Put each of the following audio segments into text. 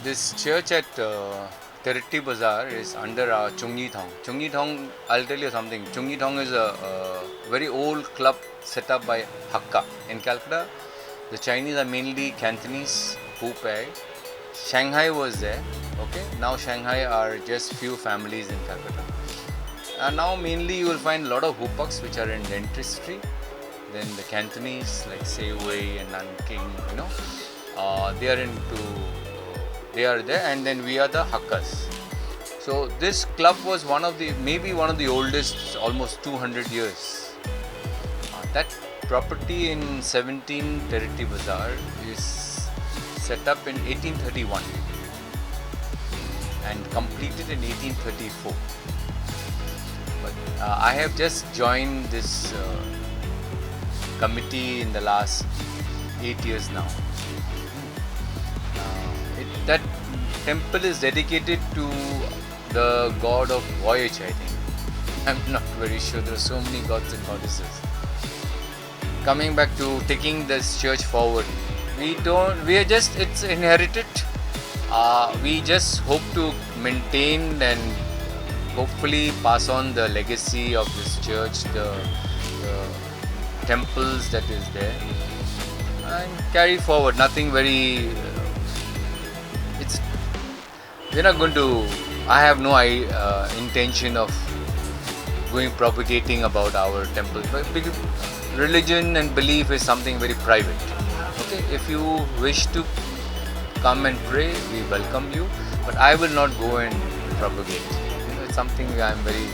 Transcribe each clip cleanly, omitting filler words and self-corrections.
this church at Terti Bazaar is under Chungni Thong. Chungni Thong, I'll tell you something. Chungni Thong is a very old club set up by Hakka in Calcutta. The Chinese are mainly Cantonese, Hupei. Shanghai was there. Okay, now Shanghai are just few families in Calcutta. And now mainly you will find a lot of Hupaks which are in dentistry. Then the Cantonese like Sei Wei and Nanking, they are there, and then we are the Hakkas. So this club was maybe one of the oldest, almost 200 years. That property in 17 Terti Bazaar is set up in 1831 and completed in 1834. But I have just joined this committee in the last 8 years now. That temple is dedicated to the god of voyage, I think. I'm not very sure, there are so many gods and goddesses. Coming back to taking this church forward, it's inherited. We just hope to maintain and hopefully pass on the legacy of this church, the temples that is there, and carry forward. Nothing very. We're not going to. I have no intention of going propagating about our temple. But religion and belief is something very private. Okay, if you wish to come and pray, we welcome you. But I will not go and propagate. It's something I'm very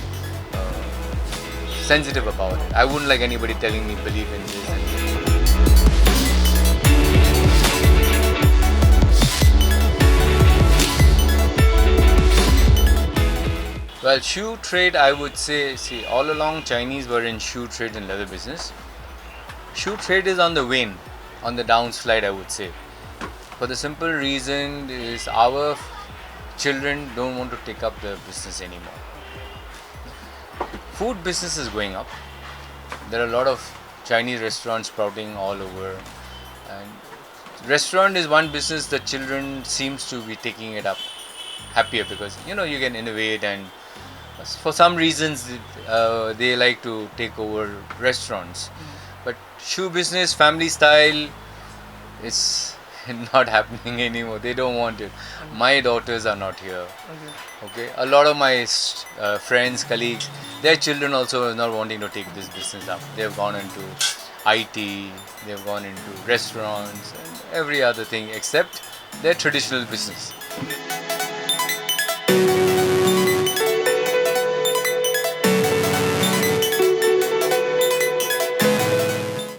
sensitive about it. I wouldn't like anybody telling me believe in this and this. Well, shoe trade, I would say, all along Chinese were in shoe trade and leather business. Shoe trade is on the wane, on the downslide, I would say. For the simple reason is our children don't want to take up the business anymore. Food business is going up. There are a lot of Chinese restaurants sprouting all over. And restaurant is one business that children seems to be taking it up happier because, you can innovate, and for some reasons they like to take over restaurants. But shoe business, family style, is not happening anymore. They don't want it. My daughters are not here. Okay. A lot of my friends, colleagues, their children also are not wanting to take this business up. They have gone into IT, they have gone into restaurants and every other thing except their traditional business.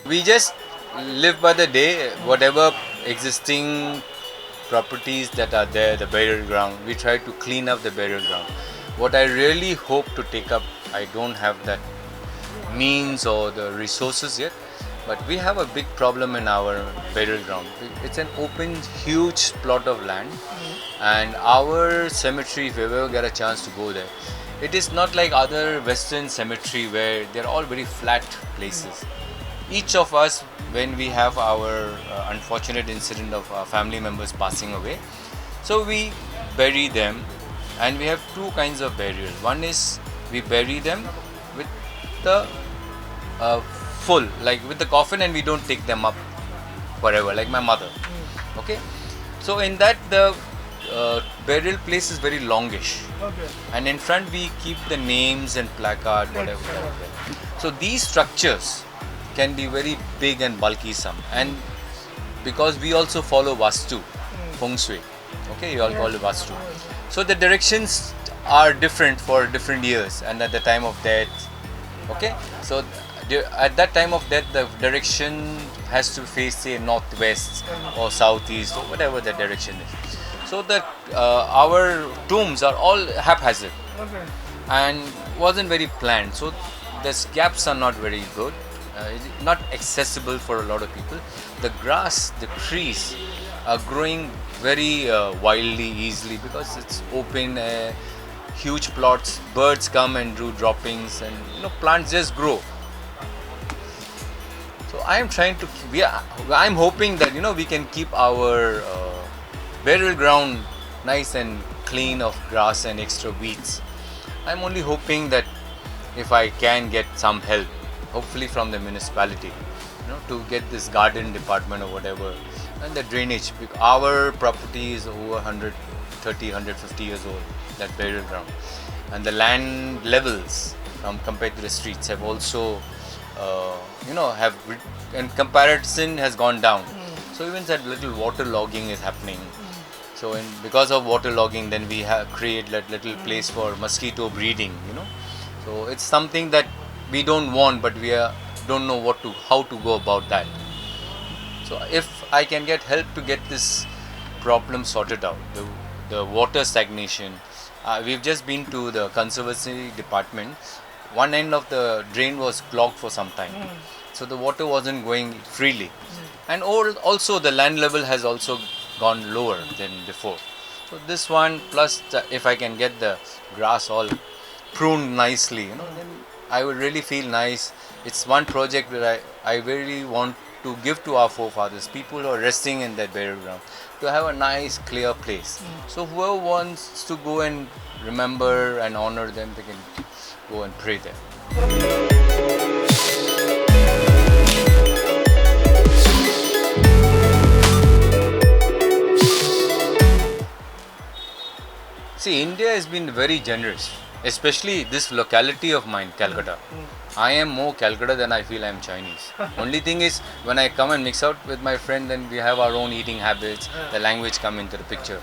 We just live by the day. Whatever existing properties that are there, the burial ground, we try to clean up the burial ground. What I really hope to take up, I don't have that means or the resources yet, but we have a big problem in our burial ground. It's an open, huge plot of land, and our cemetery, if you ever get a chance to go there, it is not like other Western cemetery where they're all very flat places. Each of us, when we have our unfortunate incident of our family members passing away, so we bury them, and we have two kinds of burial. One is we bury them with the full, like with the coffin, and we don't take them up forever, like my mother. Okay, so in that the burial place is very longish, and in front we keep the names and placard, whatever. So these structures can be very big and bulky some, and because we also follow Vastu, Feng Shui, okay, you all call it Vastu. So the directions are different for different years and at the time of death, okay. So at that time of death, the direction has to face, say, northwest or southeast or whatever the direction is. So that our tombs are all haphazard and wasn't very planned. So the gaps are not very good. Not accessible for a lot of people. The grass, the trees are growing very wildly, easily, because it's open, huge plots. Birds come and do droppings, and plants just grow. So I am trying to. I'm hoping that we can keep our burial ground nice and clean of grass and extra weeds. I'm only hoping that if I can get some help, hopefully from the municipality, to get this garden department or whatever, and the drainage. Because our property is over 130, 150 years old, that burial ground, and the land levels compared to the streets have also, in comparison has gone down. So even that little water logging is happening. So because of water logging, then we have create that little place for mosquito breeding. So it's something that we don't want, but don't know how to go about that. So if I can get help to get this problem sorted out, the water stagnation. We've just been to the conservancy department. One end of the drain was clogged for some time, so the water wasn't going freely, and also the land level has also gone lower than before. So this one, plus if I can get the grass all pruned nicely, then I would really feel nice. It's one project that I really want to give to our forefathers, people who are resting in that burial ground, to have a nice clear place. So whoever wants to go and remember and honor them, they can go and pray there. See, India has been very generous, especially this locality of mine, Calcutta. I am more Calcutta than I feel I am Chinese. Only thing is, when I come and mix out with my friend, then we have our own eating habits, the language come into the picture.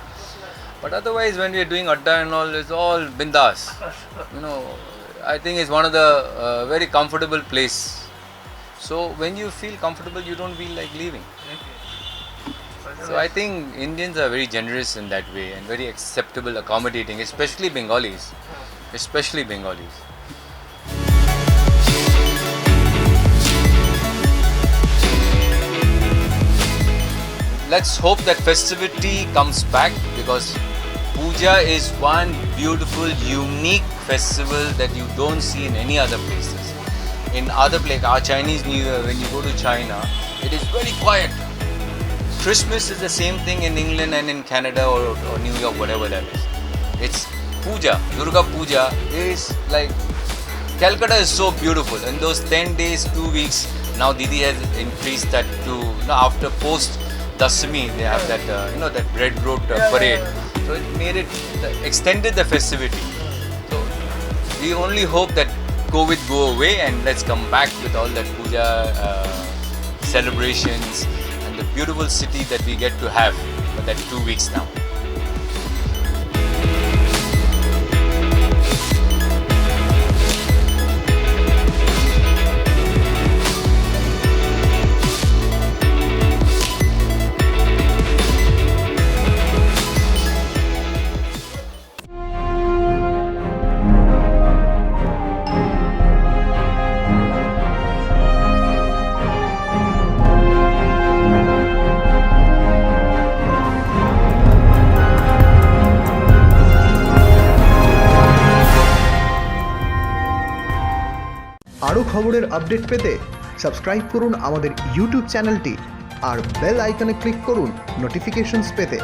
But otherwise, when we are doing adda and all, it's all bindas. I think it's one of the very comfortable place. So when you feel comfortable, you don't feel like leaving. So I think Indians are very generous in that way and very acceptable, accommodating, especially Bengalis. Let's hope that festivity comes back, because Puja is one beautiful, unique festival that you don't see in any other places. In other places, our Chinese New Year, when you go to China, it is very quiet. Christmas is the same thing in England and in Canada or New York, whatever that is. It's Puja, Durga Puja is like, Calcutta is so beautiful. In those 10 days, 2 weeks, now Didi has increased that to, after post Dasami, they have that, that bread road parade. So it extended the festivity. So we only hope that COVID go away and let's come back with all that Puja celebrations and the beautiful city that we get to have for that 2 weeks now. আরও খবরের update পেতে subscribe করুন আমাদের YouTube চ্যানেলটি আর bell আইকনে click করুন notifications পেতে।